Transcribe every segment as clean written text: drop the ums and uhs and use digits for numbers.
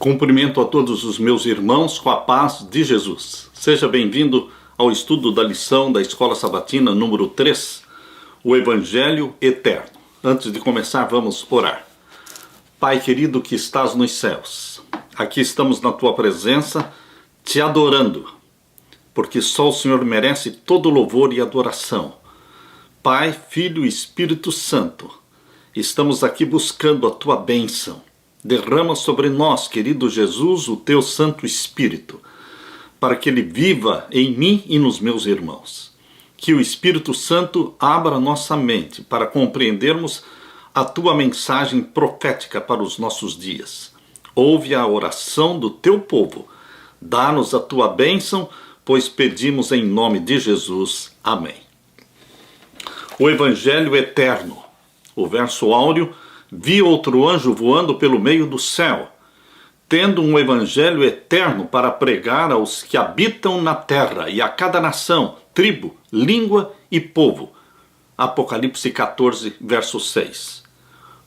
Cumprimento a todos os meus irmãos com a paz de Jesus. Seja bem-vindo ao estudo da lição da Escola Sabatina número 3, o Evangelho Eterno. Antes de começar, vamos orar. Pai querido que estás nos céus, aqui estamos na Tua presença, te adorando, porque só o Senhor merece todo louvor e adoração. Pai, Filho e Espírito Santo, estamos aqui buscando a Tua bênção. Derrama sobre nós, querido Jesus, o Teu Santo Espírito, para que Ele viva em mim e nos meus irmãos. Que o Espírito Santo abra nossa mente para compreendermos a Tua mensagem profética para os nossos dias. Ouve a oração do Teu povo. Dá-nos a Tua bênção, pois pedimos em nome de Jesus. Amém. O Evangelho Eterno. O verso áureo: vi outro anjo voando pelo meio do céu, tendo um evangelho eterno para pregar aos que habitam na terra e a cada nação, tribo, língua e povo. Apocalipse 14, verso 6.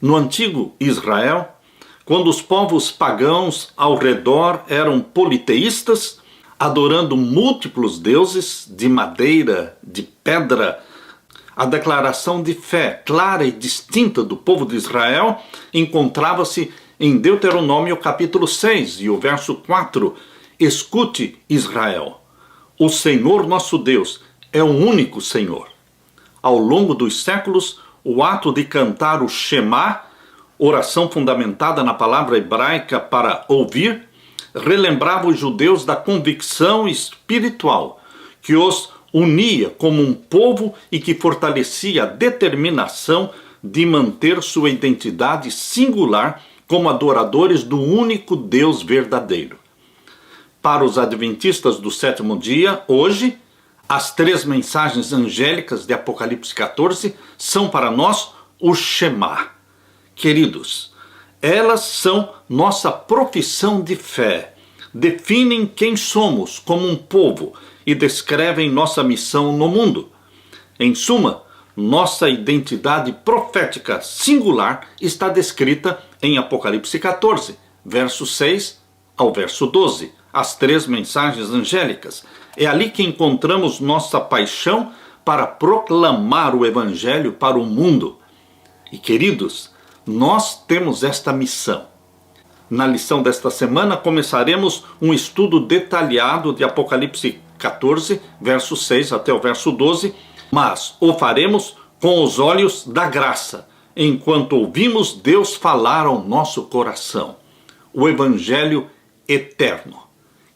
No antigo Israel, quando os povos pagãos ao redor eram politeístas, adorando múltiplos deuses de madeira, de pedra, a declaração de fé clara e distinta do povo de Israel encontrava-se em Deuteronômio capítulo 6 e o verso 4. Escute, Israel, o Senhor nosso Deus é o único Senhor. Ao longo dos séculos, o ato de cantar o Shema, oração fundamentada na palavra hebraica para ouvir, relembrava os judeus da convicção espiritual que os unia como um povo e que fortalecia a determinação de manter sua identidade singular como adoradores do único Deus verdadeiro. Para os adventistas do sétimo dia, hoje, as três mensagens angélicas de Apocalipse 14 são para nós o Shema. Queridos, elas são nossa profissão de fé, definem quem somos como um povo e descrevem nossa missão no mundo. Em suma, nossa identidade profética singular está descrita em Apocalipse 14, verso 6 ao verso 12, as três mensagens angélicas. É ali que encontramos nossa paixão para proclamar o Evangelho para o mundo. E queridos, nós temos esta missão. Na lição desta semana começaremos um estudo detalhado de Apocalipse 14, verso 6 até o verso 12, mas o faremos com os olhos da graça, enquanto ouvimos Deus falar ao nosso coração. O Evangelho Eterno.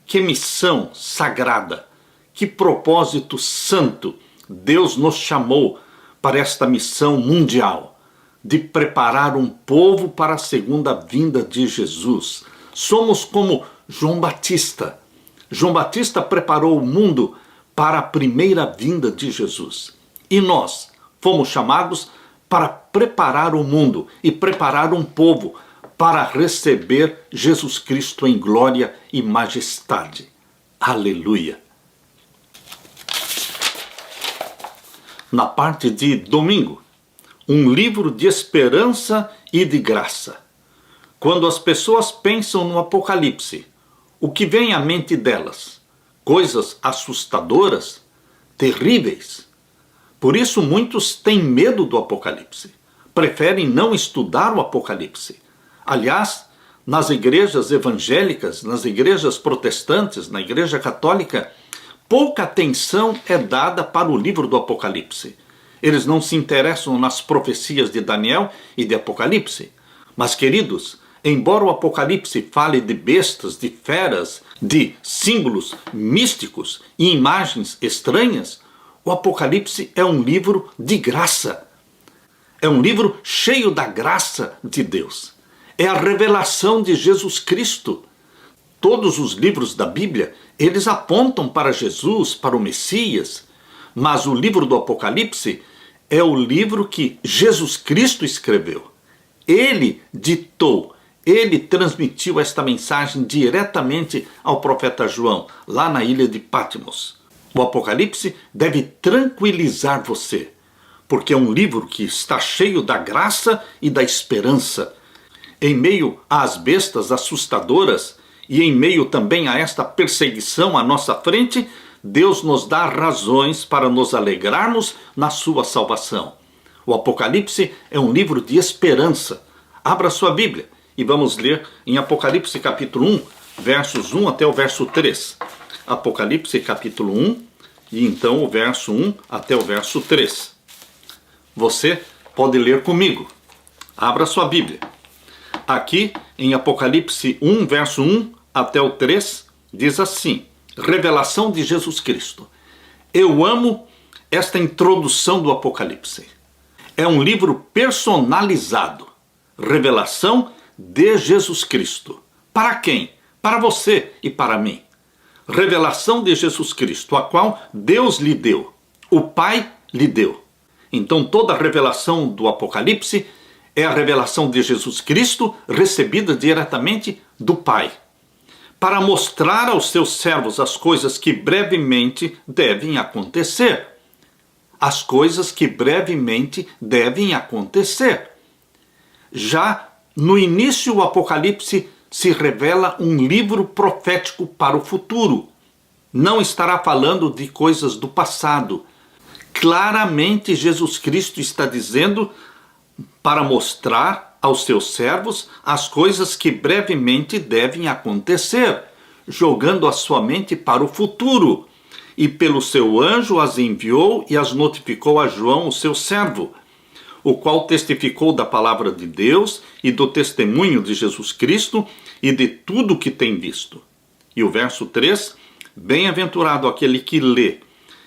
Que missão sagrada, que propósito santo Deus nos chamou para esta missão mundial, de preparar um povo para a segunda vinda de Jesus. Somos como João Batista. João Batista preparou o mundo para a primeira vinda de Jesus. E nós fomos chamados para preparar o mundo e preparar um povo para receber Jesus Cristo em glória e majestade. Aleluia! Na parte de domingo, um livro de esperança e de graça. Quando as pessoas pensam no Apocalipse, o que vem à mente delas? Coisas assustadoras, terríveis. Por isso muitos têm medo do Apocalipse. Preferem não estudar o Apocalipse. Aliás, nas igrejas evangélicas, nas igrejas protestantes, na igreja católica, pouca atenção é dada para o livro do Apocalipse. Eles não se interessam nas profecias de Daniel e de Apocalipse. Mas, queridos, embora o Apocalipse fale de bestas, de feras, de símbolos místicos e imagens estranhas, o Apocalipse é um livro de graça. É um livro cheio da graça de Deus. É a revelação de Jesus Cristo. Todos os livros da Bíblia, eles apontam para Jesus, para o Messias. Mas o livro do Apocalipse é o livro que Jesus Cristo escreveu. Ele ditou, ele transmitiu esta mensagem diretamente ao profeta João, lá na ilha de Patmos. O Apocalipse deve tranquilizar você, porque é um livro que está cheio da graça e da esperança. em meio às bestas assustadoras e em meio também a esta perseguição à nossa frente, Deus nos dá razões para nos alegrarmos na sua salvação. O Apocalipse é um livro de esperança. Abra sua Bíblia e vamos ler em Apocalipse capítulo 1, versos 1 até o verso 3. Apocalipse capítulo 1 e então o verso 1 até o verso 3. Você pode ler comigo. Abra sua Bíblia. Aqui em Apocalipse 1, verso 1 até o 3, diz assim: Revelação de Jesus Cristo. Eu amo esta introdução do Apocalipse. É um livro personalizado. Revelação de Jesus Cristo. Para quem? Para você e para mim. Revelação de Jesus Cristo, a qual Deus lhe deu. O Pai lhe deu. Então toda a revelação do Apocalipse é a revelação de Jesus Cristo recebida diretamente do Pai, para mostrar aos seus servos as coisas que brevemente devem acontecer. As coisas que brevemente devem acontecer. Já no início do Apocalipse se revela um livro profético para o futuro. Não estará falando de coisas do passado. Claramente Jesus Cristo está dizendo para mostrar aos seus servos as coisas que brevemente devem acontecer, jogando a sua mente para o futuro. E pelo seu anjo as enviou e as notificou a João, o seu servo, o qual testificou da palavra de Deus e do testemunho de Jesus Cristo e de tudo que tem visto. E o verso 3, bem-aventurado aquele que lê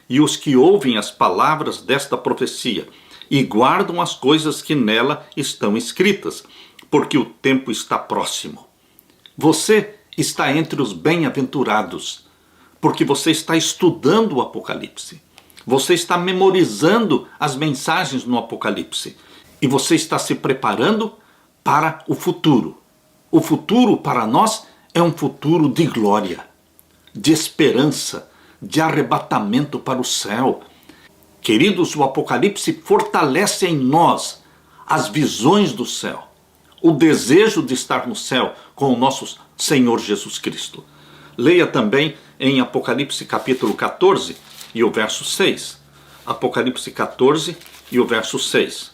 e os que ouvem as palavras desta profecia e guardam as coisas que nela estão escritas, porque o tempo está próximo. Você está entre os bem-aventurados, porque você está estudando o Apocalipse. Você está memorizando as mensagens no Apocalipse. E você está se preparando para o futuro. O futuro para nós é um futuro de glória, de esperança, de arrebatamento para o céu. Queridos, o Apocalipse fortalece em nós as visões do céu, o desejo de estar no céu com o nosso Senhor Jesus Cristo. Leia também em Apocalipse capítulo 14 e o verso 6. Apocalipse 14 e o verso 6.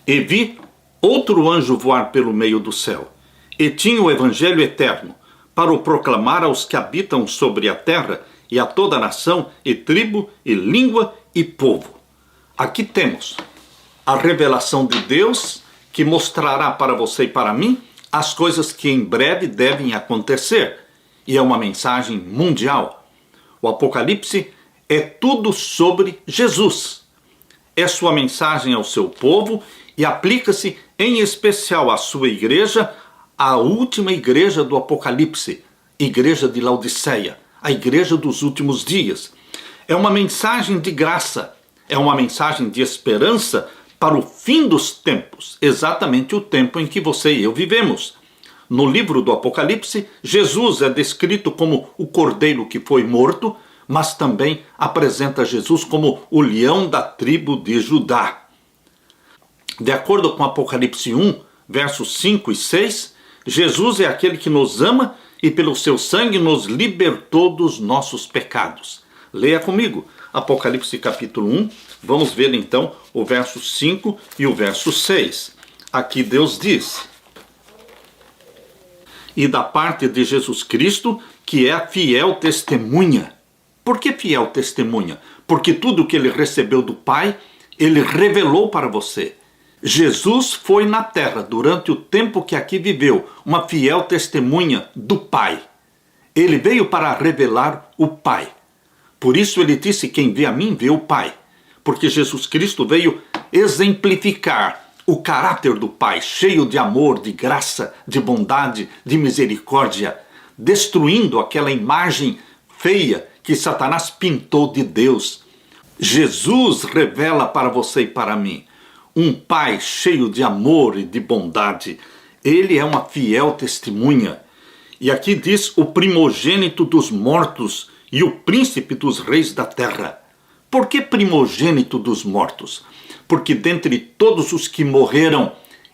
E vi outro anjo voar pelo meio do céu, e tinha o evangelho eterno, para o proclamar aos que habitam sobre a terra, e a toda nação, e tribo, e língua, e povo. Aqui temos a revelação de Deus, que mostrará para você e para mim as coisas que em breve devem acontecer. E é uma mensagem mundial. O Apocalipse é tudo sobre Jesus. É sua mensagem ao seu povo e aplica-se em especial à sua igreja, a última igreja do Apocalipse, igreja de Laodiceia, a igreja dos últimos dias. É uma mensagem de graça, é uma mensagem de esperança para o fim dos tempos, exatamente o tempo em que você e eu vivemos. No livro do Apocalipse, Jesus é descrito como o cordeiro que foi morto, mas também apresenta Jesus como o leão da tribo de Judá. De acordo com Apocalipse 1, versos 5 e 6, Jesus é aquele que nos ama e pelo seu sangue nos libertou dos nossos pecados. Leia comigo, Apocalipse capítulo 1, vamos ver então o verso 5 e o verso 6. Aqui Deus diz: E da parte de Jesus Cristo, que é a fiel testemunha. Por que fiel testemunha? Porque tudo que ele recebeu do Pai, ele revelou para você. Jesus foi na terra, durante o tempo que aqui viveu, uma fiel testemunha do Pai. Ele veio para revelar o Pai. Por isso ele disse: quem vê a mim, vê o Pai. Porque Jesus Cristo veio exemplificar o caráter do Pai, cheio de amor, de graça, de bondade, de misericórdia, destruindo aquela imagem feia que Satanás pintou de Deus. Jesus revela para você e para mim um Pai cheio de amor e de bondade. Ele é uma fiel testemunha. E aqui diz: o primogênito dos mortos e o príncipe dos reis da terra. Por que primogênito dos mortos? Porque dentre todos os que morreram,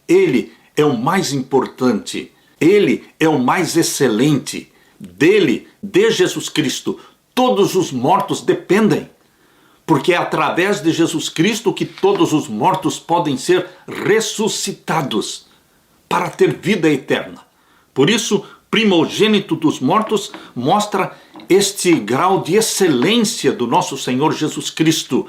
ele é o mais importante, ele é o mais excelente. Dele, de Jesus Cristo, todos os mortos dependem. Porque é através de Jesus Cristo que todos os mortos podem ser ressuscitados para ter vida eterna. Por isso, primogênito dos mortos mostra este grau de excelência do nosso Senhor Jesus Cristo,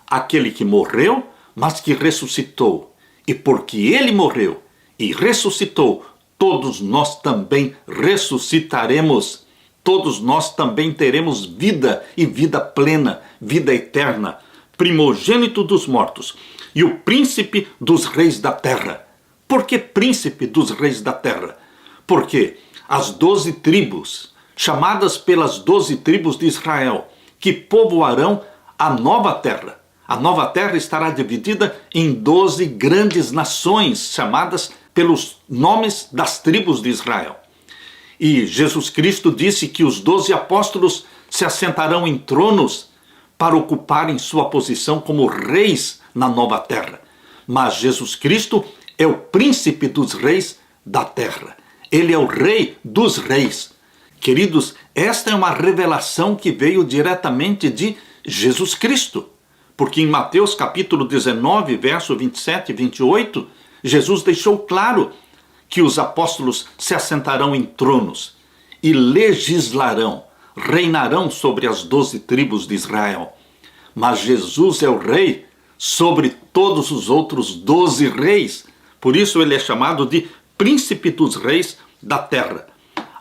aquele que morreu, mas que ressuscitou. E porque ele morreu e ressuscitou, todos nós também ressuscitaremos. Todos nós também teremos vida e vida plena, vida eterna. Primogênito dos mortos e o príncipe dos reis da terra. Por que príncipe dos reis da terra? Porque as 12 tribos, chamadas pelas 12 tribos de Israel, que povoarão a nova terra. A nova terra estará dividida em 12 grandes nações, chamadas pelos nomes das tribos de Israel. E Jesus Cristo disse que os 12 apóstolos se assentarão em tronos para ocuparem sua posição como reis na nova terra. Mas Jesus Cristo é o príncipe dos reis da terra. Ele é o rei dos reis. Queridos, esta é uma revelação que veio diretamente de Jesus Cristo. Porque em Mateus capítulo 19, verso 27 e 28, Jesus deixou claro que os apóstolos se assentarão em tronos e legislarão, reinarão sobre as 12 tribos de Israel. Mas Jesus é o rei sobre todos os outros 12 reis. Por isso ele é chamado de príncipe dos reis da terra.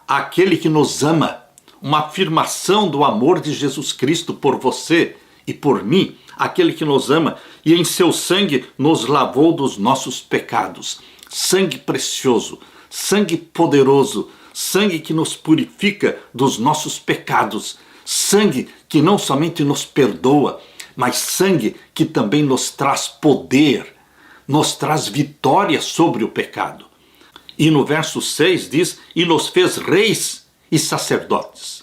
Aquele que nos ama, uma afirmação do amor de Jesus Cristo por você e por mim, aquele que nos ama e em seu sangue nos lavou dos nossos pecados. Sangue precioso, sangue poderoso, sangue que nos purifica dos nossos pecados, sangue que não somente nos perdoa, mas sangue que também nos traz poder, nos traz vitória sobre o pecado. E no verso 6 diz, e nos fez reis e sacerdotes.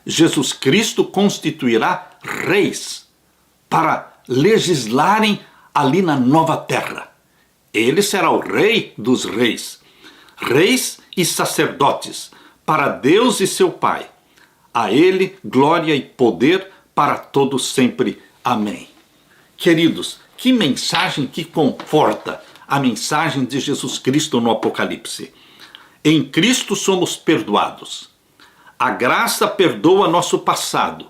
Jesus Cristo constituirá reis para legislarem ali na nova terra. Ele será o rei dos reis, reis e sacerdotes, para Deus e seu Pai. A ele glória e poder para todos sempre. Amém. Queridos, que mensagem que conforta a mensagem de Jesus Cristo no Apocalipse. Em Cristo somos perdoados. A graça perdoa nosso passado.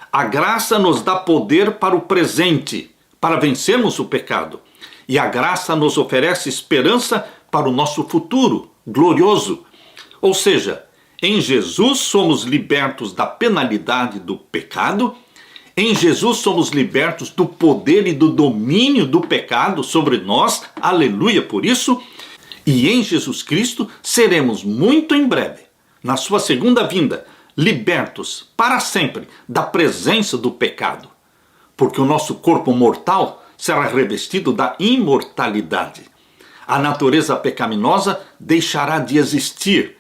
A graça nos dá poder para o presente, para vencermos o pecado. E a graça nos oferece esperança para o nosso futuro glorioso. Ou seja, em Jesus somos libertos da penalidade do pecado. Em Jesus somos libertos do poder e do domínio do pecado sobre nós. Aleluia por isso. E em Jesus Cristo seremos muito em breve, na sua segunda vinda, libertos para sempre da presença do pecado. Porque o nosso corpo mortal será revestido da imortalidade. A natureza pecaminosa deixará de existir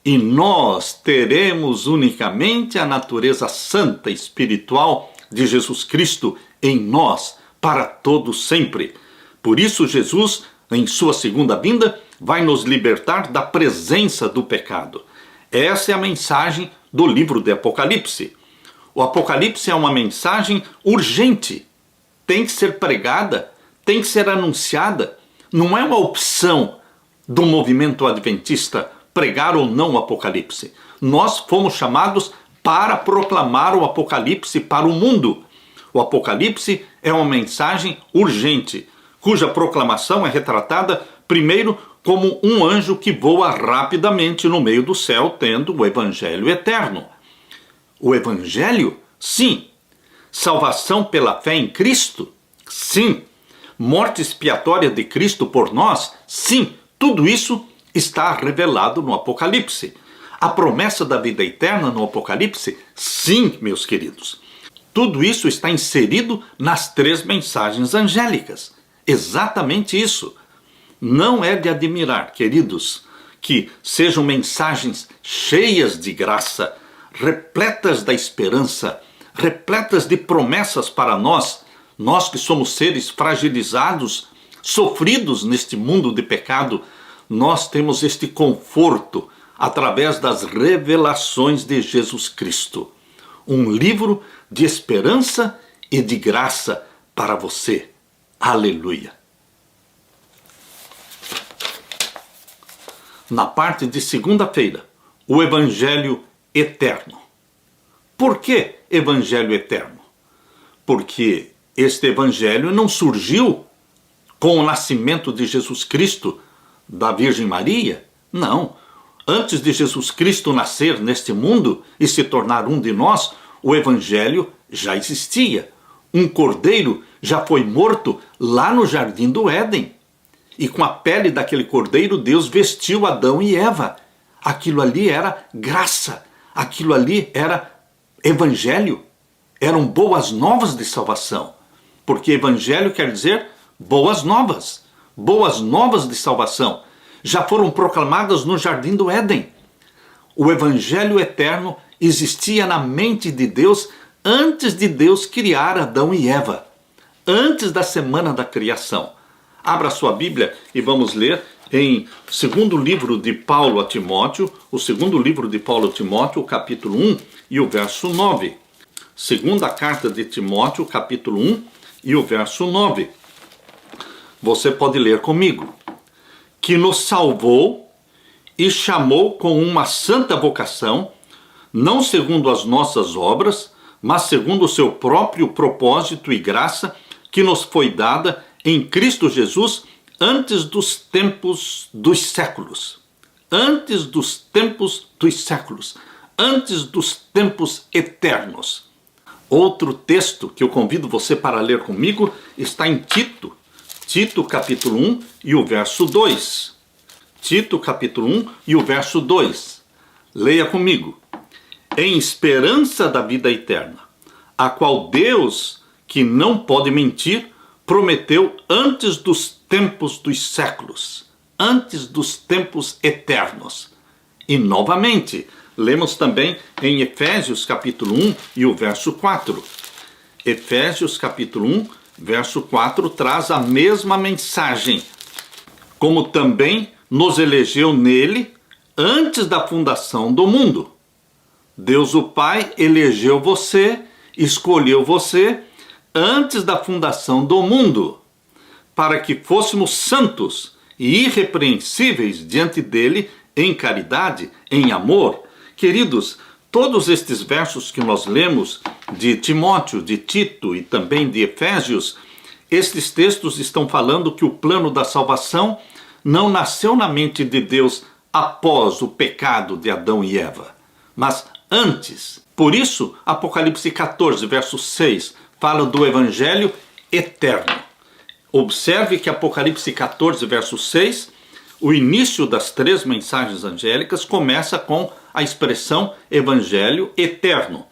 e nós teremos unicamente a natureza santa espiritual de Jesus Cristo em nós para todo sempre. Por isso Jesus, em sua segunda vinda, vai nos libertar da presença do pecado. Essa é a mensagem do livro de Apocalipse. O Apocalipse é uma mensagem urgente. Tem que ser pregada, tem que ser anunciada. Não é uma opção do movimento adventista pregar ou não o Apocalipse. Nós fomos chamados para proclamar o Apocalipse para o mundo. O Apocalipse é uma mensagem urgente, cuja proclamação é retratada primeiro como um anjo que voa rapidamente no meio do céu, tendo o Evangelho eterno. O Evangelho? Sim. Salvação pela fé em Cristo? Sim. Morte expiatória de Cristo por nós? Sim. Tudo isso está revelado no Apocalipse. A promessa da vida eterna no Apocalipse? Sim, meus queridos. Tudo isso está inserido nas 3 mensagens angélicas. Exatamente isso. Não é de admirar, queridos, que sejam mensagens cheias de graça, repletas da esperança, repletas de promessas para nós que somos seres fragilizados, sofridos neste mundo de pecado. nós temos este conforto através das revelações de Jesus Cristo. Um livro de esperança e de graça para você. Aleluia! Na parte de segunda-feira, o Evangelho Eterno. Por que Evangelho Eterno? Porque este Evangelho não surgiu com o nascimento de Jesus Cristo da Virgem Maria. Não. Antes de Jesus Cristo nascer neste mundo e se tornar um de nós, o Evangelho já existia. Um cordeiro já foi morto lá no Jardim do Éden. E com a pele daquele cordeiro, Deus vestiu Adão e Eva. Aquilo ali era graça. Aquilo ali era Evangelho. Eram boas novas de salvação. Porque Evangelho quer dizer boas novas. Boas novas de salvação. Já foram proclamadas no Jardim do Éden. O Evangelho eterno existia na mente de Deus antes de Deus criar Adão e Eva. Antes da semana da criação. Abra sua Bíblia e vamos ler em segundo livro de Paulo a Timóteo, o segundo livro de Paulo a Timóteo, o capítulo 1 e o verso 9. Segunda carta de Timóteo, capítulo 1 e o verso 9. Você pode ler comigo. Que nos salvou e chamou com uma santa vocação, não segundo as nossas obras, mas segundo o seu próprio propósito e graça, que nos foi dada em Cristo Jesus antes dos tempos dos séculos. Antes dos tempos dos séculos. Antes dos tempos eternos. Outro texto que eu convido você para ler comigo está em Tito. Tito capítulo 1 e o verso 2. Tito capítulo 1 e o verso 2. Leia comigo. Em esperança da vida eterna, a qual Deus, que não pode mentir, prometeu antes dos tempos dos séculos, antes dos tempos eternos. E novamente, lemos também em Efésios capítulo 1 e o verso 4. Efésios capítulo 1, verso 4 traz a mesma mensagem. Como também nos elegeu nele antes da fundação do mundo. Deus o Pai elegeu você, escolheu você antes da fundação do mundo, para que fôssemos santos e irrepreensíveis diante dele em caridade, em amor. Queridos, todos estes versos que nós lemos de Timóteo, de Tito e também de Efésios, estes textos estão falando que o plano da salvação não nasceu na mente de Deus após o pecado de Adão e Eva, mas antes. Por isso, Apocalipse 14, verso 6, fala do Evangelho eterno. Observe que Apocalipse 14, verso 6, o início das 3 mensagens angélicas começa com a expressão Evangelho eterno.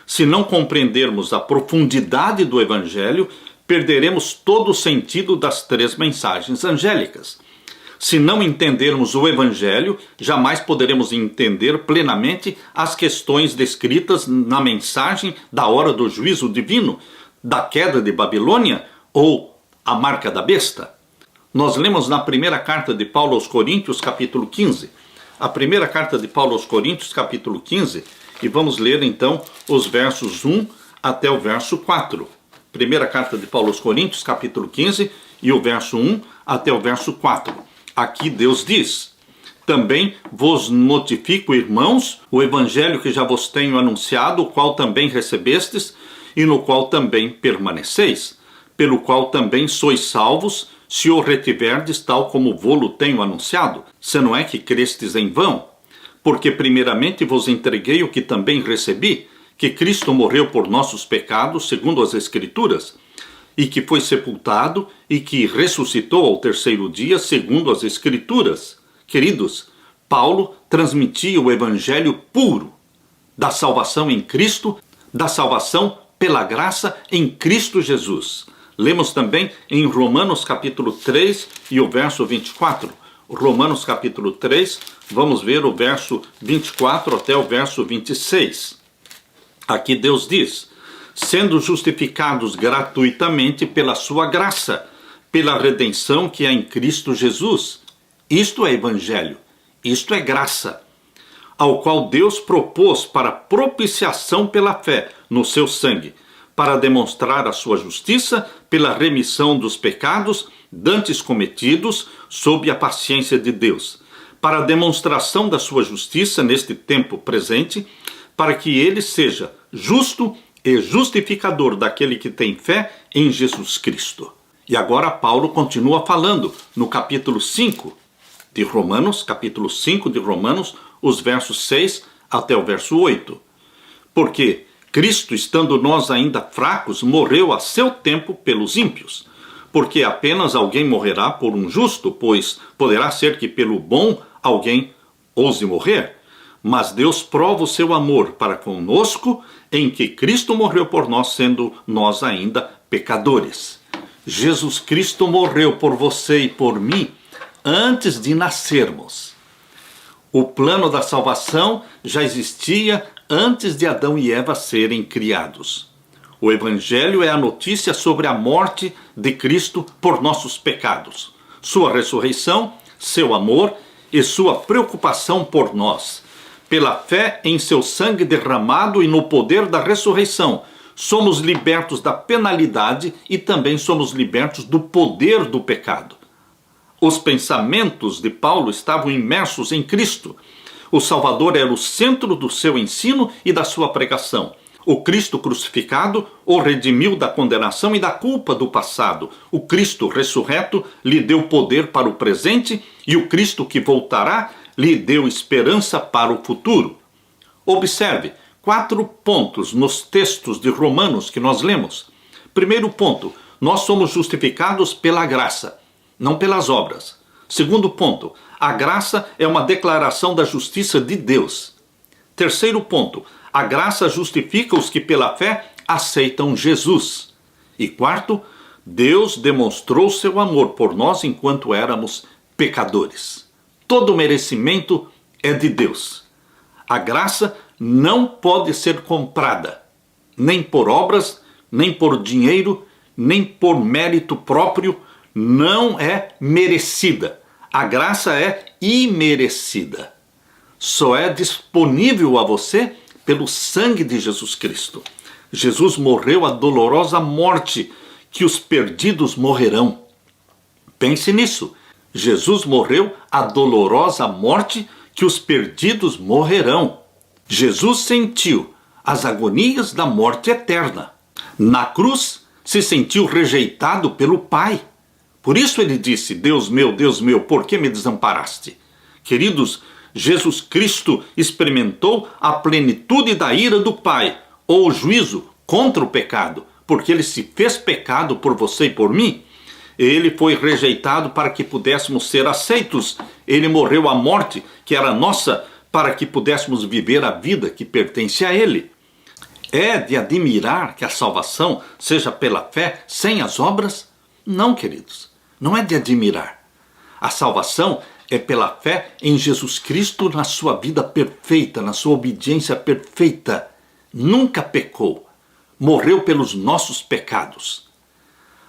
Se não compreendermos a profundidade do Evangelho, perderemos todo o sentido das 3 mensagens angélicas. Se não entendermos o Evangelho, jamais poderemos entender plenamente as questões descritas na mensagem da hora do juízo divino, da queda de Babilônia ou a marca da besta. Nós lemos na primeira carta de Paulo aos Coríntios, capítulo 15. A primeira carta de Paulo aos Coríntios, capítulo 15, e vamos ler então os versos 1 até o verso 4. Primeira carta de Paulo aos Coríntios, capítulo 15, e o verso 1 até o verso 4. Aqui Deus diz: também vos notifico, irmãos, o evangelho que já vos tenho anunciado, o qual também recebestes, e no qual também permaneceis, pelo qual também sois salvos, se o retiverdes tal como vô-lo tenho anunciado. Se não é que crestes em vão? Porque primeiramente vos entreguei o que também recebi, que Cristo morreu por nossos pecados, segundo as Escrituras, e que foi sepultado e que ressuscitou ao 3º dia, segundo as Escrituras. Queridos, Paulo transmitia o evangelho puro da salvação em Cristo, da salvação pela graça em Cristo Jesus. Lemos também em Romanos capítulo 3 e o verso 24. Romanos capítulo 3, vamos ver o verso 24 até o verso 26. Aqui Deus diz: sendo justificados gratuitamente pela sua graça, pela redenção que há em Cristo Jesus. Isto é evangelho, isto é graça, ao qual Deus propôs para propiciação pela fé no seu sangue, para demonstrar a sua justiça pela remissão dos pecados dantes cometidos sob a paciência de Deus, para a demonstração da sua justiça neste tempo presente, para que ele seja justo e justificador daquele que tem fé em Jesus Cristo. E agora Paulo continua falando no capítulo 5 de Romanos, capítulo 5 de Romanos, os versos 6 até o verso 8. Porque Cristo, estando nós ainda fracos, morreu a seu tempo pelos ímpios. Porque apenas alguém morrerá por um justo, pois poderá ser que pelo bom alguém ouse morrer. Mas Deus prova o seu amor para conosco, em que Cristo morreu por nós, sendo nós ainda pecadores. Jesus Cristo morreu por você e por mim antes de nascermos. O plano da salvação já existia antes de Adão e Eva serem criados. O Evangelho é a notícia sobre a morte de Cristo por nossos pecados, sua ressurreição, seu amor e sua preocupação por nós. Pela fé em seu sangue derramado e no poder da ressurreição, somos libertos da penalidade e também somos libertos do poder do pecado. Os pensamentos de Paulo estavam imersos em Cristo. O Salvador era o centro do seu ensino e da sua pregação. O Cristo crucificado o redimiu da condenação e da culpa do passado. O Cristo ressurreto lhe deu poder para o presente e o Cristo que voltará lhe deu esperança para o futuro. Observe 4 pontos nos textos de Romanos que nós lemos. Primeiro ponto, nós somos justificados pela graça, não pelas obras. Segundo ponto, a graça é uma declaração da justiça de Deus. Terceiro ponto, a graça justifica os que pela fé aceitam Jesus. E quarto, Deus demonstrou seu amor por nós enquanto éramos pecadores. Todo merecimento é de Deus. A graça não pode ser comprada, nem por obras, nem por dinheiro, nem por mérito próprio, não é merecida. A graça é imerecida. Só é disponível a você pelo sangue de Jesus Cristo. Jesus morreu a dolorosa morte que os perdidos morrerão. Pense nisso. Jesus morreu a dolorosa morte que os perdidos morrerão. Jesus sentiu as agonias da morte eterna. Na cruz, se sentiu rejeitado pelo Pai. Por isso ele disse: Deus meu, por que me desamparaste? Queridos, Jesus Cristo experimentou a plenitude da ira do Pai, ou o juízo contra o pecado, porque ele se fez pecado por você e por mim. Ele foi rejeitado para que pudéssemos ser aceitos. Ele morreu a morte que era nossa para que pudéssemos viver a vida que pertence a Ele. É de admirar que a salvação seja pela fé sem as obras? Não, queridos, não é de admirar. A salvação é pela fé em Jesus Cristo na sua vida perfeita, na sua obediência perfeita. Nunca pecou. Morreu pelos nossos pecados.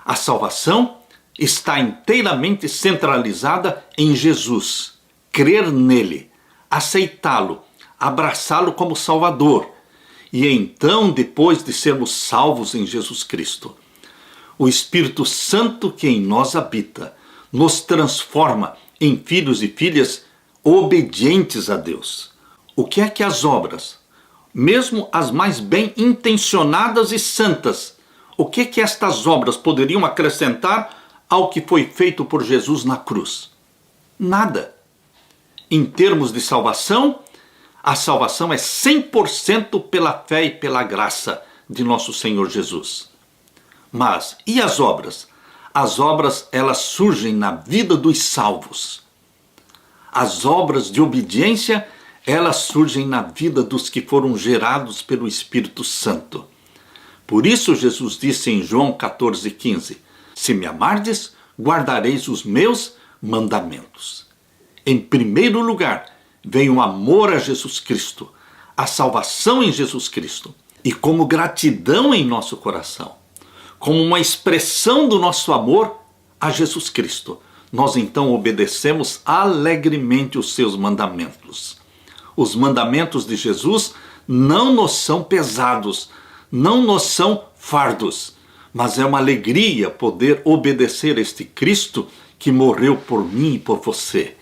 A salvação está inteiramente centralizada em Jesus. Crer nele, aceitá-lo, abraçá-lo como Salvador. E então, depois de sermos salvos em Jesus Cristo, o Espírito Santo que em nós habita nos transforma em filhos e filhas obedientes a Deus. O que é que as obras, mesmo as mais bem intencionadas e santas, o que é que estas obras poderiam acrescentar ao que foi feito por Jesus na cruz? Nada. Em termos de salvação, a salvação é 100% pela fé e pela graça de nosso Senhor Jesus. Mas, e as obras? As obras, elas surgem na vida dos salvos. As obras de obediência, elas surgem na vida dos que foram gerados pelo Espírito Santo. Por isso Jesus disse em João 14,15, se me amardes, guardareis os meus mandamentos. Em primeiro lugar, vem o amor a Jesus Cristo, a salvação em Jesus Cristo. E como gratidão em nosso coração, como uma expressão do nosso amor a Jesus Cristo, nós então obedecemos alegremente os seus mandamentos. Os mandamentos de Jesus não nos são pesados, não nos são fardos, mas é uma alegria poder obedecer a este Cristo que morreu por mim e por você.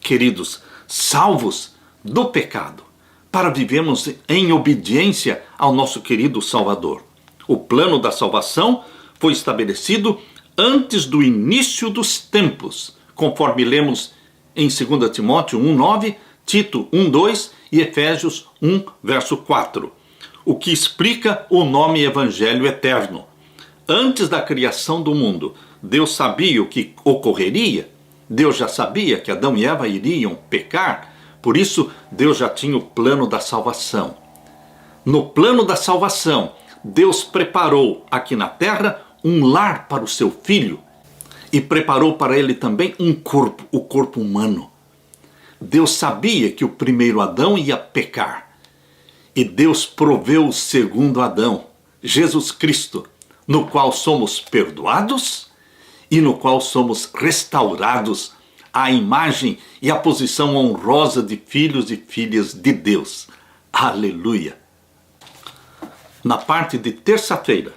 Queridos, salvos do pecado, para vivermos em obediência ao nosso querido Salvador. O plano da salvação foi estabelecido antes do início dos tempos, conforme lemos em 2 Timóteo 1:9, Tito 1:2 e Efésios 1, verso 4, o que explica o nome Evangelho Eterno. Antes da criação do mundo, Deus sabia o que ocorreria. Deus já sabia que Adão e Eva iriam pecar, por isso Deus já tinha o plano da salvação. No plano da salvação, Deus preparou aqui na terra um lar para o seu filho e preparou para ele também um corpo, o corpo humano. Deus sabia que o primeiro Adão ia pecar e Deus proveu o segundo Adão, Jesus Cristo, no qual somos perdoados e no qual somos restaurados à imagem e à posição honrosa de filhos e filhas de Deus. Aleluia! Na parte de terça-feira,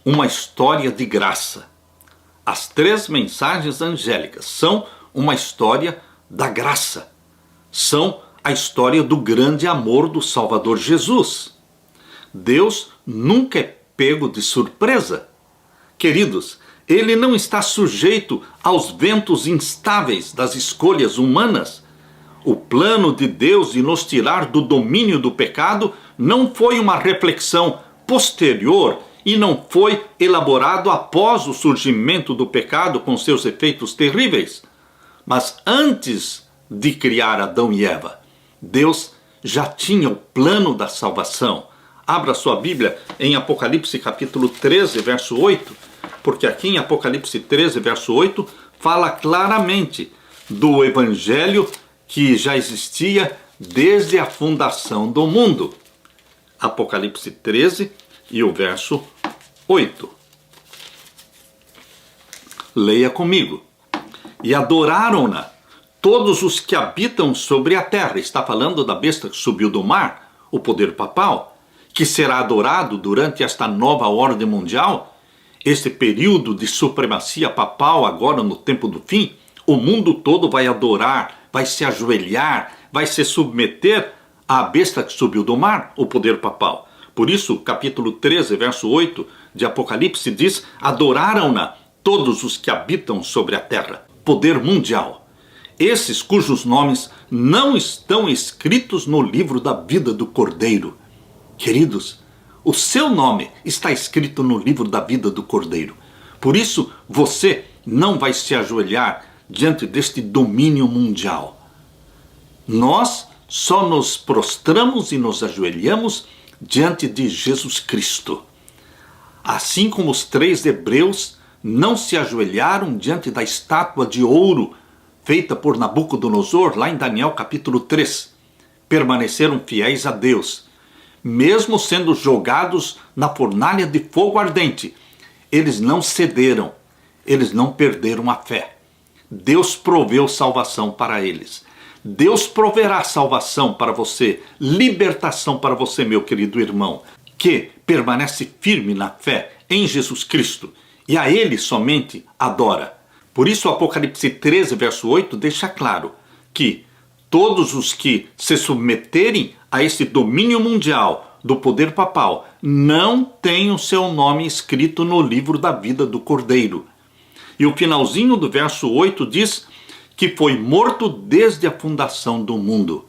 uma história de graça. As 3 mensagens angélicas são uma história da graça. São a história do grande amor do Salvador Jesus. Deus nunca é pego de surpresa. Queridos, Ele não está sujeito aos ventos instáveis das escolhas humanas. O plano de Deus de nos tirar do domínio do pecado não foi uma reflexão posterior e não foi elaborado após o surgimento do pecado com seus efeitos terríveis. Mas antes de criar Adão e Eva, Deus já tinha o plano da salvação. Abra sua Bíblia em Apocalipse capítulo 13, verso 8, porque aqui em Apocalipse 13, verso 8, fala claramente do evangelho que já existia desde a fundação do mundo. Apocalipse 13 e o verso 8. Leia comigo. E adoraram-na todos os que habitam sobre a terra. Está falando da besta que subiu do mar, o poder papal, que será adorado durante esta nova ordem mundial, este período de supremacia papal agora no tempo do fim. O mundo todo vai adorar, vai se ajoelhar, vai se submeter à besta que subiu do mar, o poder papal. Por isso, capítulo 13, verso 8 de Apocalipse diz: adoraram-na todos os que habitam sobre a terra. Poder mundial. Esses cujos nomes não estão escritos no livro da vida do Cordeiro. Queridos, o seu nome está escrito no livro da vida do Cordeiro. Por isso, você não vai se ajoelhar diante deste domínio mundial. Nós só nos prostramos e nos ajoelhamos diante de Jesus Cristo. Assim como os 3 hebreus não se ajoelharam diante da estátua de ouro feita por Nabucodonosor, lá em Daniel capítulo 3. Permaneceram fiéis a Deus. Mesmo sendo jogados na fornalha de fogo ardente, eles não cederam, eles não perderam a fé. Deus proveu salvação para eles. Deus proverá salvação para você, libertação para você, meu querido irmão, que permanece firme na fé em Jesus Cristo e a Ele somente adora. Por isso o Apocalipse 13, verso 8 deixa claro que todos os que se submeterem a esse domínio mundial do poder papal não têm o seu nome escrito no livro da vida do Cordeiro. E o finalzinho do verso 8 diz que foi morto desde a fundação do mundo.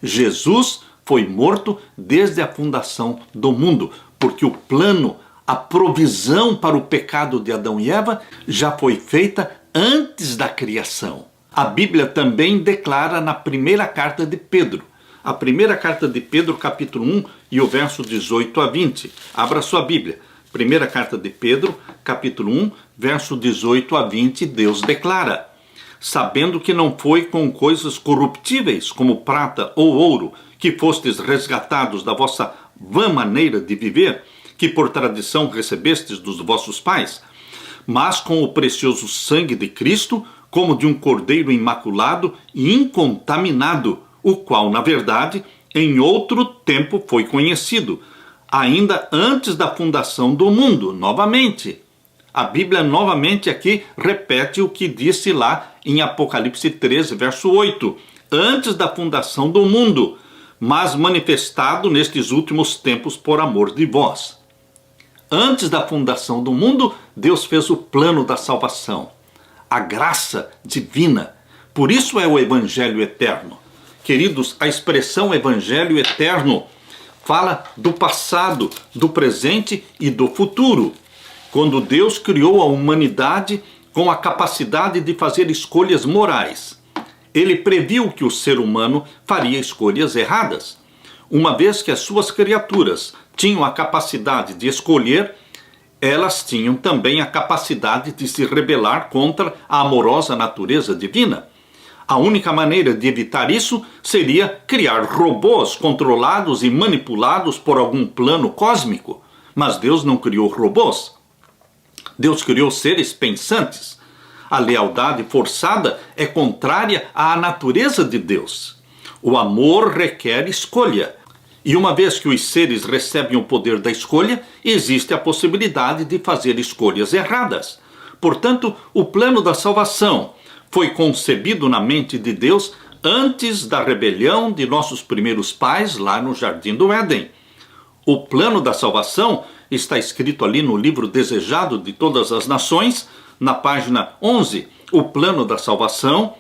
Jesus foi morto desde a fundação do mundo, porque o plano, a provisão para o pecado de Adão e Eva já foi feita antes da criação. A Bíblia também declara na primeira carta de Pedro. A primeira carta de Pedro, capítulo 1 e o verso 18 a 20. Abra sua Bíblia. Primeira carta de Pedro, capítulo 1, verso 18 a 20, Deus declara: sabendo que não foi com coisas corruptíveis, como prata ou ouro, que fostes resgatados da vossa vã maneira de viver, que por tradição recebestes dos vossos pais, mas com o precioso sangue de Cristo, como de um cordeiro imaculado e incontaminado, o qual, na verdade, em outro tempo foi conhecido, ainda antes da fundação do mundo. Novamente, a Bíblia novamente aqui repete o que disse lá em Apocalipse 13, verso 8. Antes da fundação do mundo, mas manifestado nestes últimos tempos por amor de vós. Antes da fundação do mundo, Deus fez o plano da salvação, a graça divina. Por isso é o Evangelho eterno. Queridos, a expressão Evangelho eterno fala do passado, do presente e do futuro. Quando Deus criou a humanidade com a capacidade de fazer escolhas morais, Ele previu que o ser humano faria escolhas erradas. Uma vez que as suas criaturas tinham a capacidade de escolher, elas tinham também a capacidade de se rebelar contra a amorosa natureza divina. A única maneira de evitar isso seria criar robôs controlados e manipulados por algum plano cósmico. Mas Deus não criou robôs. Deus criou seres pensantes. A lealdade forçada é contrária à natureza de Deus. O amor requer escolha. E uma vez que os seres recebem o poder da escolha, existe a possibilidade de fazer escolhas erradas. Portanto, o plano da salvação foi concebido na mente de Deus antes da rebelião de nossos primeiros pais lá no Jardim do Éden. O plano da salvação está escrito ali no livro Desejado de Todas as Nações, na página 11. O plano da salvação,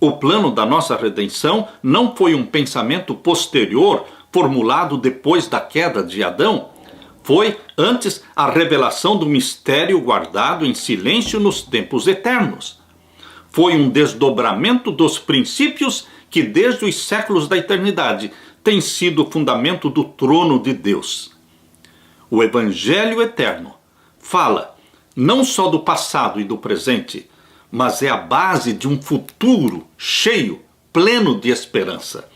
o plano da nossa redenção, não foi um pensamento posterior, formulado depois da queda de Adão. Foi antes a revelação do mistério guardado em silêncio nos tempos eternos. Foi um desdobramento dos princípios que desde os séculos da eternidade tem sido o fundamento do trono de Deus. O Evangelho eterno fala não só do passado e do presente, mas é a base de um futuro cheio, pleno de esperança.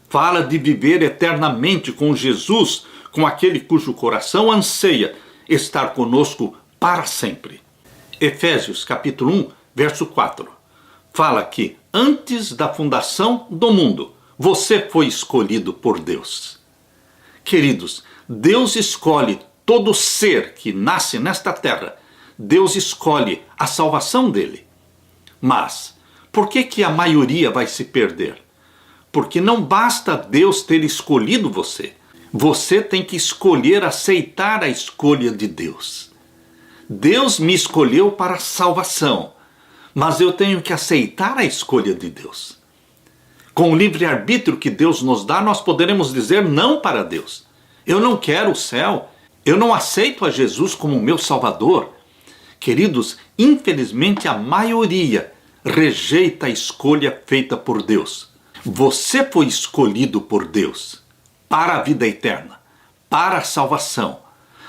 Fala de viver eternamente com Jesus, com aquele cujo coração anseia estar conosco para sempre. Efésios capítulo 1, verso 4. Fala que antes da fundação do mundo, você foi escolhido por Deus. Queridos, Deus escolhe todo ser que nasce nesta terra. Deus escolhe a salvação dele. Mas, por que a maioria vai se perder? Porque não basta Deus ter escolhido você. Você tem que escolher aceitar a escolha de Deus. Deus me escolheu para a salvação, mas eu tenho que aceitar a escolha de Deus. Com o livre-arbítrio que Deus nos dá, nós poderemos dizer não para Deus. Eu não quero o céu. Eu não aceito a Jesus como meu Salvador. Queridos, infelizmente a maioria rejeita a escolha feita por Deus. Você foi escolhido por Deus para a vida eterna, para a salvação.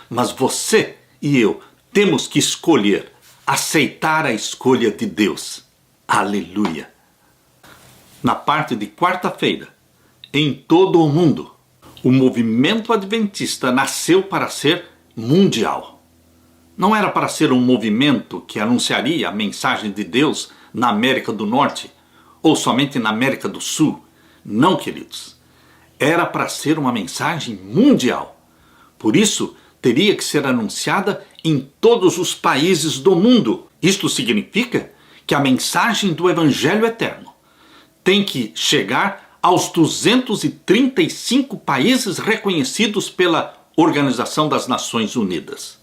Mas você e eu temos que escolher, aceitar a escolha de Deus. Aleluia! Na parte de quarta-feira, em todo o mundo, o movimento adventista nasceu para ser mundial. Não era para ser um movimento que anunciaria a mensagem de Deus na América do Norte ou somente na América do Sul. Não, queridos. Era para ser uma mensagem mundial. Por isso, teria que ser anunciada em todos os países do mundo. Isto significa que a mensagem do Evangelho eterno tem que chegar aos 235 países reconhecidos pela Organização das Nações Unidas.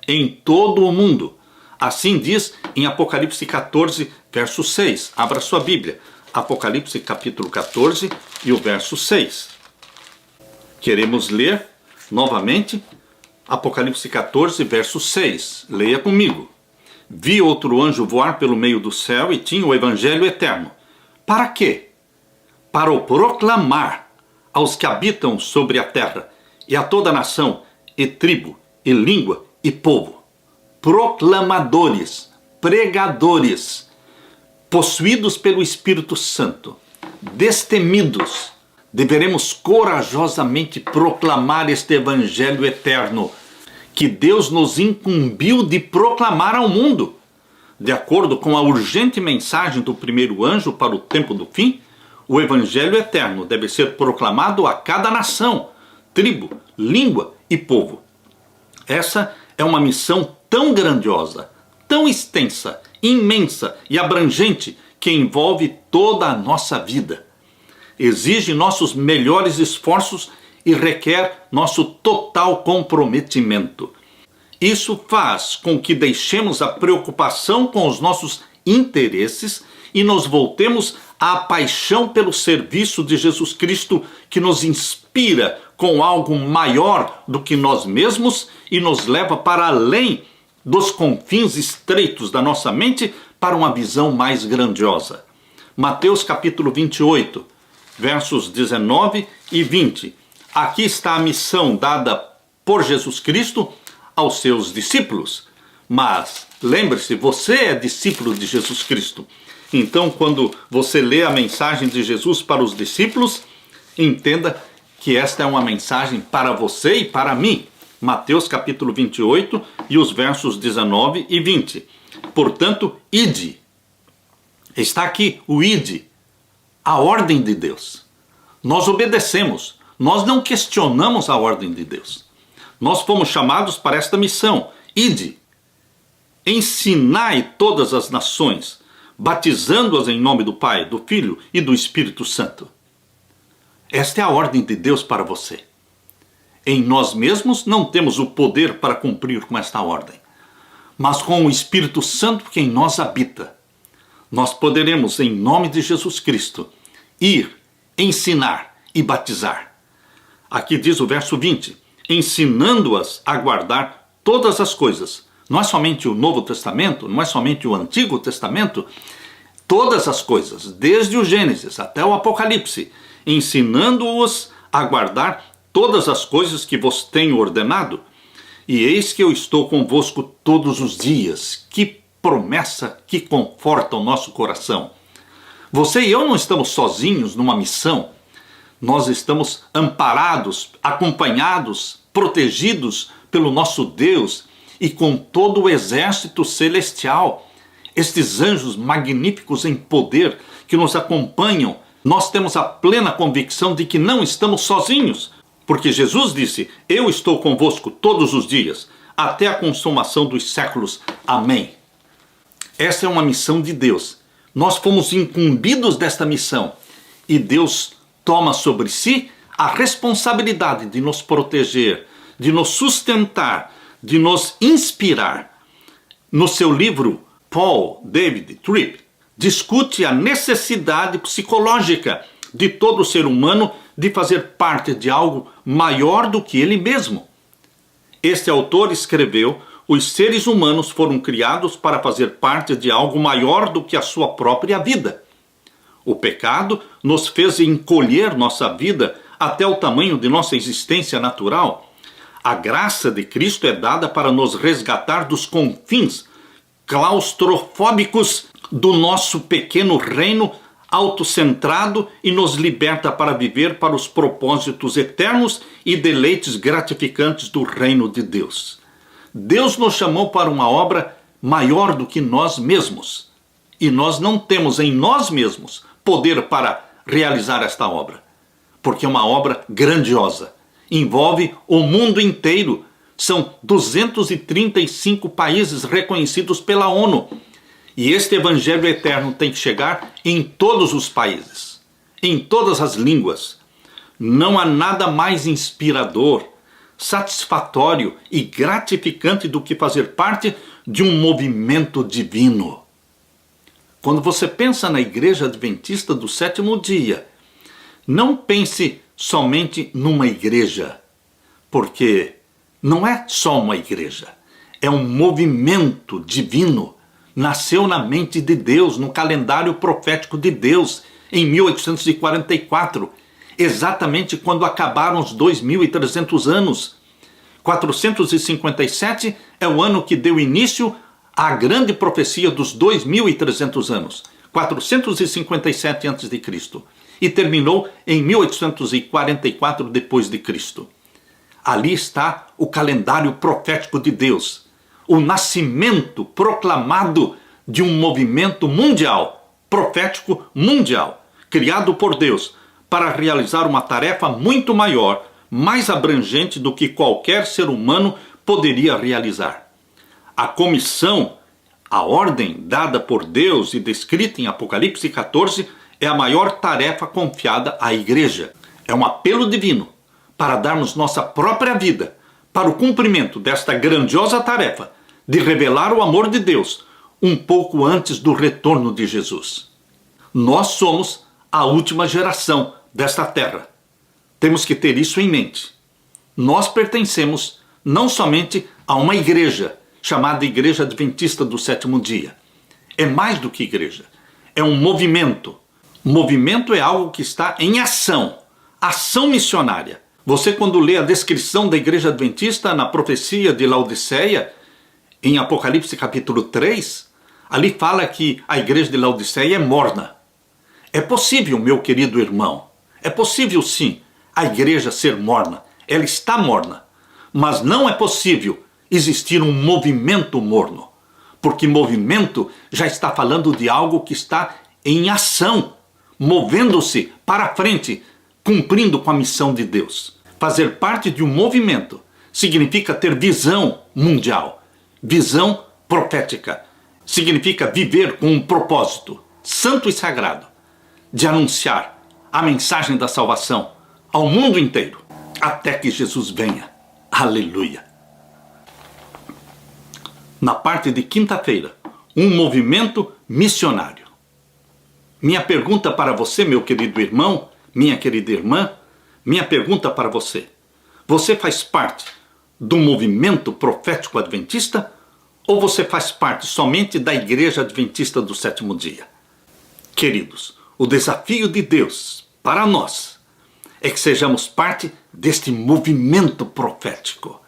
Em todo o mundo. Assim diz em Apocalipse 14, verso 6. Abra sua Bíblia. Apocalipse capítulo 14 e o verso 6. Queremos ler novamente Apocalipse 14, verso 6. Leia comigo. Vi outro anjo voar pelo meio do céu e tinha o Evangelho eterno. Para quê? Para o proclamar aos que habitam sobre a terra e a toda nação, e tribo, e língua, e povo. Proclamadores, pregadores, possuídos pelo Espírito Santo, destemidos, deveremos corajosamente proclamar este Evangelho eterno que Deus nos incumbiu de proclamar ao mundo. De acordo com a urgente mensagem do primeiro anjo para o tempo do fim, o Evangelho eterno deve ser proclamado a cada nação, tribo, língua e povo. Essa é uma missão tão grandiosa, tão extensa, imensa e abrangente que envolve toda a nossa vida. Exige nossos melhores esforços e requer nosso total comprometimento. Isso faz com que deixemos a preocupação com os nossos interesses e nos voltemos à paixão pelo serviço de Jesus Cristo, que nos inspira com algo maior do que nós mesmos e nos leva para além dos confins estreitos da nossa mente para uma visão mais grandiosa. Mateus capítulo 28, versos 19 e 20. Aqui está a missão dada por Jesus Cristo aos seus discípulos. Mas lembre-se, você é discípulo de Jesus Cristo. Então, quando você lê a mensagem de Jesus para os discípulos, entenda que esta é uma mensagem para você e para mim. Mateus capítulo 28 e os versos 19 e 20. Portanto, ide. Está aqui o ide, a ordem de Deus. Nós obedecemos, nós não questionamos a ordem de Deus. Nós fomos chamados para esta missão. Ide, ensinai todas as nações, batizando-as em nome do Pai, do Filho e do Espírito Santo. Esta é a ordem de Deus para você. Em nós mesmos não temos o poder para cumprir com esta ordem, mas com o Espírito Santo que em nós habita, nós poderemos, em nome de Jesus Cristo, ir, ensinar e batizar. Aqui diz o verso 20, ensinando-as a guardar todas as coisas. Não é somente o Novo Testamento, não é somente o Antigo Testamento, todas as coisas, desde o Gênesis até o Apocalipse, ensinando-os a guardar todas as coisas que vos tenho ordenado. E eis que eu estou convosco todos os dias. Que promessa que conforta o nosso coração. Você e eu não estamos sozinhos numa missão. Nós estamos amparados, acompanhados, protegidos pelo nosso Deus e com todo o exército celestial. Estes anjos magníficos em poder que nos acompanham, nós temos a plena convicção de que não estamos sozinhos, porque Jesus disse, eu estou convosco todos os dias, até a consumação dos séculos. Amém. Essa é uma missão de Deus. Nós fomos incumbidos desta missão e Deus toma sobre si a responsabilidade de nos proteger, de nos sustentar, de nos inspirar. No seu livro, Paul David Tripp discute a necessidade psicológica de todo ser humano de fazer parte de algo maior do que ele mesmo. Este autor escreveu, os seres humanos foram criados para fazer parte de algo maior do que a sua própria vida. O pecado nos fez encolher nossa vida até o tamanho de nossa existência natural. A graça de Cristo é dada para nos resgatar dos confins claustrofóbicos do nosso pequeno reino autocentrado e nos liberta para viver para os propósitos eternos e deleites gratificantes do reino de Deus. Deus nos chamou para uma obra maior do que nós mesmos. E nós não temos em nós mesmos poder para realizar esta obra, porque é uma obra grandiosa, envolve o mundo inteiro, são 235 países reconhecidos pela ONU, e este evangelho eterno tem que chegar em todos os países, em todas as línguas. Não há nada mais inspirador, satisfatório e gratificante do que fazer parte de um movimento divino. Quando você pensa na Igreja Adventista do Sétimo Dia, não pense somente numa igreja, porque não é só uma igreja, é um movimento divino. Nasceu na mente de Deus, no calendário profético de Deus, em 1844, exatamente quando acabaram os 2.300 anos. 457 é o ano que deu início à grande profecia dos 2.300 anos, 457 a.C., e terminou em 1844 depois de Cristo. Ali está o calendário profético de Deus, o nascimento proclamado de um movimento mundial, profético mundial, criado por Deus para realizar uma tarefa muito maior, mais abrangente do que qualquer ser humano poderia realizar. A comissão, a ordem dada por Deus e descrita em Apocalipse 14, é a maior tarefa confiada à igreja. É um apelo divino para darmos nossa própria vida para o cumprimento desta grandiosa tarefa de revelar o amor de Deus um pouco antes do retorno de Jesus. Nós somos a última geração desta terra. Temos que ter isso em mente. Nós pertencemos não somente a uma igreja, chamada Igreja Adventista do Sétimo Dia. É mais do que igreja. É um movimento. Movimento é algo que está em ação. Ação missionária. Você, quando lê a descrição da Igreja Adventista na profecia de Laodiceia, em Apocalipse capítulo 3, ali fala que a igreja de Laodiceia é morna. É possível, meu querido irmão, é possível sim a igreja ser morna. Ela está morna. Mas não é possível existir um movimento morno. Porque movimento já está falando de algo que está em ação, movendo-se para frente, cumprindo com a missão de Deus. Fazer parte de um movimento significa ter visão mundial, visão profética. Significa viver com um propósito santo e sagrado de anunciar a mensagem da salvação ao mundo inteiro, até que Jesus venha. Aleluia! Na parte de quinta-feira, um movimento missionário. Minha pergunta para você, meu querido irmão, minha querida irmã, minha pergunta para você: você faz parte do movimento profético adventista ou você faz parte somente da Igreja Adventista do Sétimo Dia? Queridos, o desafio de Deus para nós é que sejamos parte deste movimento profético.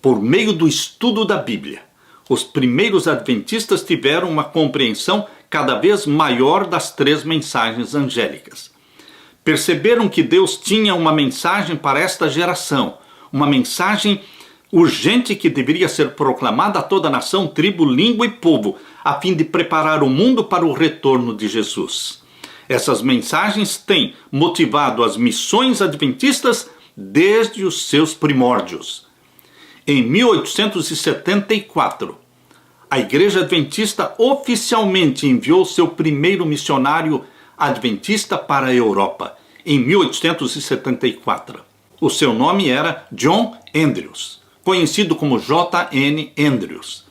Por meio do estudo da Bíblia, os primeiros adventistas tiveram uma compreensão cada vez maior das três mensagens angélicas. Perceberam que Deus tinha uma mensagem para esta geração, uma mensagem urgente que deveria ser proclamada a toda nação, tribo, língua e povo, a fim de preparar o mundo para o retorno de Jesus. Essas mensagens têm motivado as missões adventistas desde os seus primórdios. Em 1874, a Igreja Adventista oficialmente enviou seu primeiro missionário adventista para a Europa, em 1874. O seu nome era John Andrews, conhecido como J.N. Andrews.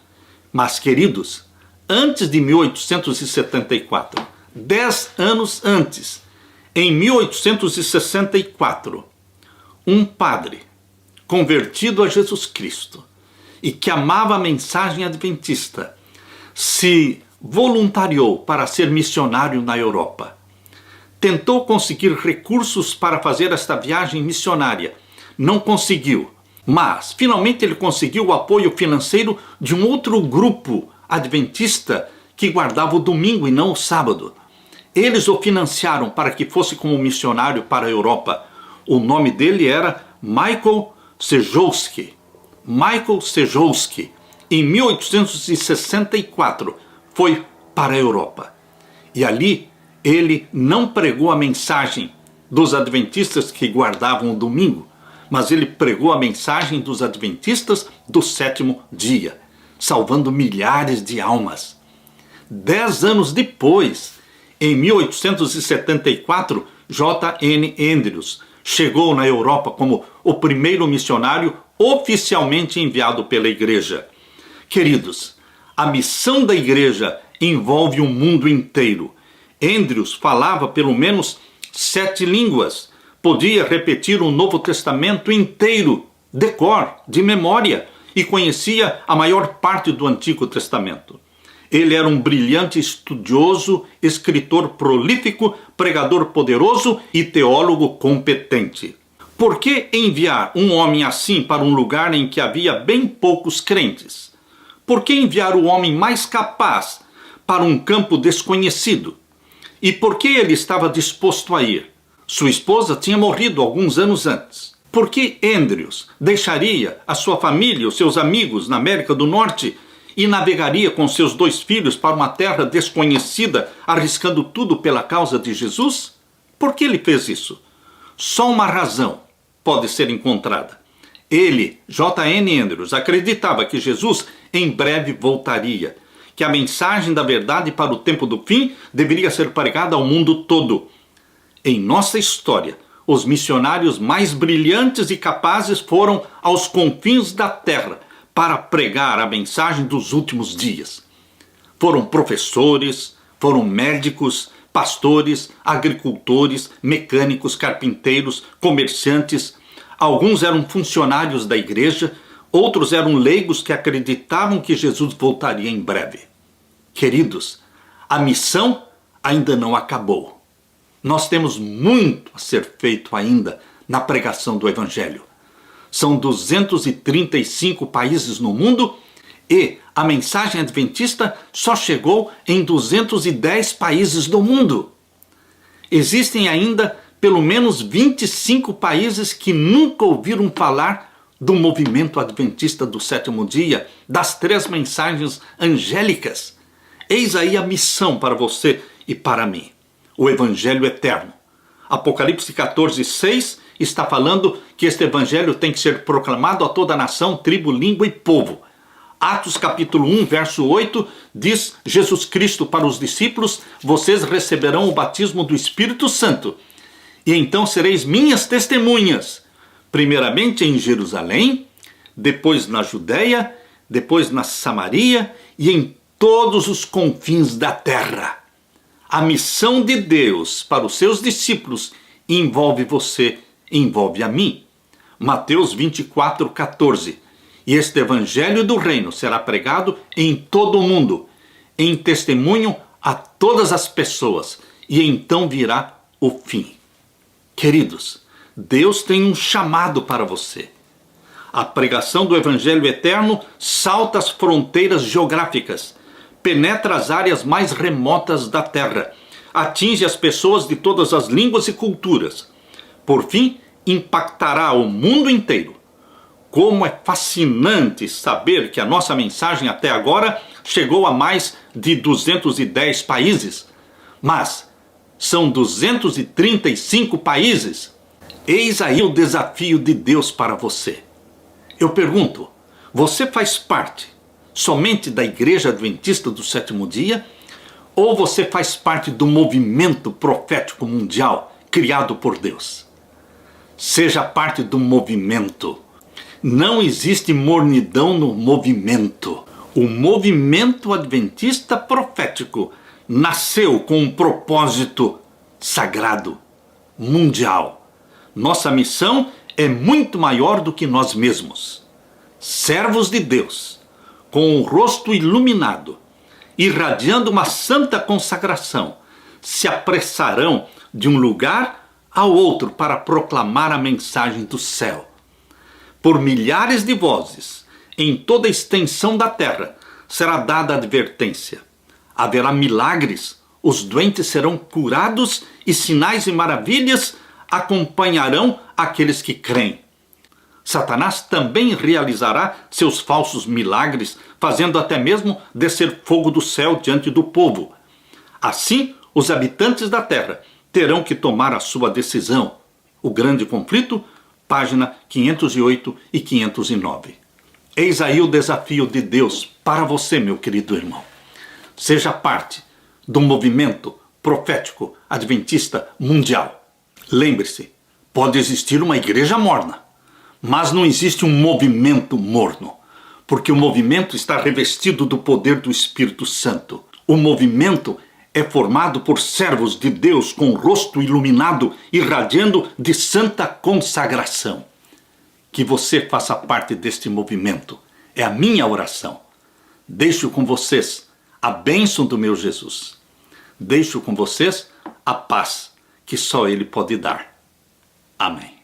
Mas, queridos, antes de 1874, 10 anos antes, em 1864, um padre convertido a Jesus Cristo e que amava a mensagem adventista se voluntariou para ser missionário na Europa. Tentou conseguir recursos para fazer esta viagem missionária. Não conseguiu, mas finalmente ele conseguiu o apoio financeiro de um outro grupo adventista que guardava o domingo e não o sábado. Eles o financiaram para que fosse como missionário para a Europa. O nome dele era Michael Sejowski. Michael Sejowski, em 1864, foi para a Europa. E ali ele não pregou a mensagem dos adventistas que guardavam o domingo, mas ele pregou a mensagem dos adventistas do sétimo dia, salvando milhares de almas. 10 anos depois, em 1874, J.N. Andrews chegou na Europa como o primeiro missionário oficialmente enviado pela igreja. Queridos, a missão da igreja envolve o mundo inteiro. Andrews falava pelo menos 7 línguas. Podia repetir o Novo Testamento inteiro, de cor, de memória, e conhecia a maior parte do Antigo Testamento. Ele era um brilhante estudioso, escritor prolífico, pregador poderoso e teólogo competente. Por que enviar um homem assim para um lugar em que havia bem poucos crentes? Por que enviar o homem mais capaz para um campo desconhecido? E por que ele estava disposto a ir? Sua esposa tinha morrido alguns anos antes. Por que Andrews deixaria a sua família e os seus amigos na América do Norte e navegaria com seus 2 filhos para uma terra desconhecida, arriscando tudo pela causa de Jesus? Por que ele fez isso? Só uma razão pode ser encontrada. Ele, J.N. Andrews, acreditava que Jesus em breve voltaria, que a mensagem da verdade para o tempo do fim deveria ser pregada ao mundo todo. Em nossa história, os missionários mais brilhantes e capazes foram aos confins da terra para pregar a mensagem dos últimos dias. Foram professores, foram médicos, pastores, agricultores, mecânicos, carpinteiros, comerciantes. Alguns eram funcionários da igreja, outros eram leigos que acreditavam que Jesus voltaria em breve. Queridos, a missão ainda não acabou. Nós temos muito a ser feito ainda na pregação do Evangelho. São 235 países no mundo e a mensagem adventista só chegou em 210 países do mundo. Existem ainda pelo menos 25 países que nunca ouviram falar do movimento adventista do sétimo dia, das 3 mensagens angélicas. Eis aí a missão para você e para mim. O Evangelho eterno. Apocalipse 14:6 está falando que este Evangelho tem que ser proclamado a toda a nação, tribo, língua e povo. Atos capítulo 1, verso 8, diz Jesus Cristo para os discípulos: vocês receberão o batismo do Espírito Santo, e então sereis minhas testemunhas, primeiramente em Jerusalém, depois na Judéia, depois na Samaria e em todos os confins da terra. A missão de Deus para os seus discípulos envolve você, envolve a mim. Mateus 24:14. E este evangelho do reino será pregado em todo o mundo, em testemunho a todas as pessoas, e então virá o fim. Queridos, Deus tem um chamado para você. A pregação do evangelho eterno salta as fronteiras geográficas, penetra as áreas mais remotas da terra, atinge as pessoas de todas as línguas e culturas. Por fim, impactará o mundo inteiro. Como é fascinante saber que a nossa mensagem até agora chegou a mais de 210 países. Mas são 235 países. Eis aí o desafio de Deus para você. Eu pergunto, você faz parte somente da Igreja Adventista do Sétimo Dia? Ou você faz parte do movimento profético mundial criado por Deus? Seja parte do movimento. Não existe mornidão no movimento. O movimento adventista profético nasceu com um propósito sagrado, mundial. Nossa missão é muito maior do que nós mesmos. Servos de Deus, com o rosto iluminado, irradiando uma santa consagração, se apressarão de um lugar ao outro para proclamar a mensagem do céu. Por milhares de vozes, em toda a extensão da terra, será dada a advertência. Haverá milagres, os doentes serão curados e sinais e maravilhas acompanharão aqueles que creem. Satanás também realizará seus falsos milagres, fazendo até mesmo descer fogo do céu diante do povo. Assim, os habitantes da terra terão que tomar a sua decisão. O grande conflito, página 508 e 509. Eis aí o desafio de Deus para você, meu querido irmão. Seja parte do movimento profético adventista mundial. Lembre-se, pode existir uma igreja morna, mas não existe um movimento morno, porque o movimento está revestido do poder do Espírito Santo. O movimento é formado por servos de Deus com o rosto iluminado, irradiando de santa consagração. Que você faça parte deste movimento. É a minha oração. Deixo com vocês a bênção do meu Jesus. Deixo com vocês a paz que só Ele pode dar. Amém.